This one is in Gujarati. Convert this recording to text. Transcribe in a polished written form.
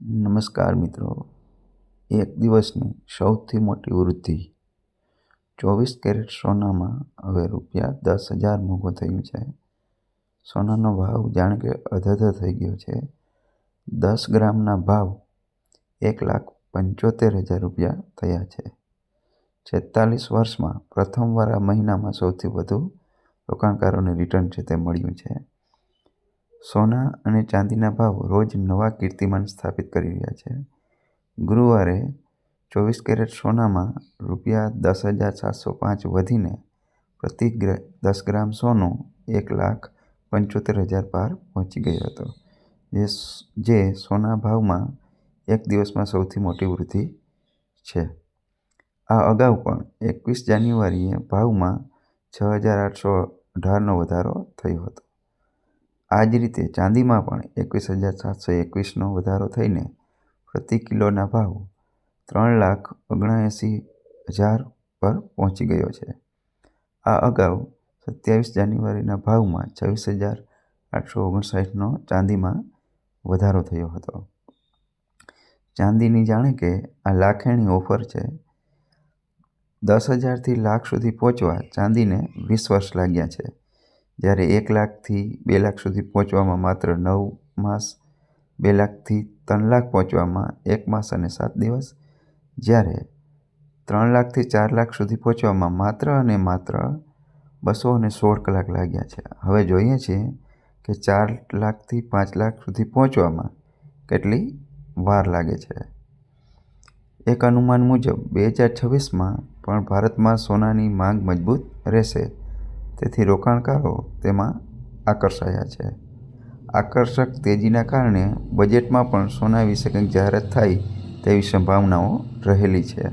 નમસ્કાર મિત્રો, એક દિવસની સૌથી મોટી વૃદ્ધિ 24 કેરેટ સોનામાં હવે ₹10,000 મોંઘો થયું છે. સોનાનો ભાવ જાણે કે અધધ થઈ ગયો છે. 10 ગ્રામના ભાવ ₹1,75,000 થયા છે. 46 વર્ષમાં પ્રથમવાર આ મહિનામાં સૌથી વધુ રોકાણકારોને રિટર્ન છે તે મળ્યું છે. સોના અને ચાંદીના ભાવ રોજ નવા કીર્તિમાન સ્થાપિત કરી રહ્યા છે. ગુરુવારે 24 કેરેટ સોનામાં ₹10,705 વધીને પ્રતિ 10 ગ્રામ સોનું 1,75,000 પાર પહોંચી ગયો હતો, જે સોના ભાવમાં એક દિવસમાં સૌથી મોટી વૃદ્ધિ છે. આ અગાઉ પણ 21 જાન્યુઆરીએ ભાવમાં 6,818નો વધારો થયો હતો. આ જ રીતે ચાંદીમાં પણ 21,721નો વધારો થઈને પ્રતિ કિલોના ભાવ 3,79,000 પર પહોંચી ગયો છે. આ અગાઉ 27 જાન્યુઆરીના ભાવમાં 26,859નો ચાંદીમાં વધારો થયો હતો. ચાંદીની જાણે કે આ લાખેણી ઓફર છે. 10,000થી લાખ સુધી પહોંચવા ચાંદીને 20 વર્ષ લાગ્યા છે, જ્યારે 1 લાખથી 2 લાખ સુધી પહોંચવામાં માત્ર 9 માસ, 2 લાખથી 3 લાખ પહોંચવામાં 1 માસ અને 7 દિવસ, જ્યારે 3 લાખથી 4 લાખ સુધી પહોંચવામાં માત્ર અને માત્ર 216 કલાક લાગ્યા છે. હવે જોઈએ છીએ કે 4 લાખથી 5 લાખ સુધી પહોંચવામાં કેટલી વાર લાગે છે. એક અનુમાન મુજબ 2026માં પણ ભારતમાં સોનાની માંગ મજબૂત રહેશે, તેથી રોકાણકારો તેમાં આકર્ષાયા છે. આકર્ષક તેજીના કારણે બજેટમાં પણ સોના વિશે કંઈક જાહેરાત થાય તેવી સંભાવનાઓ રહેલી છે.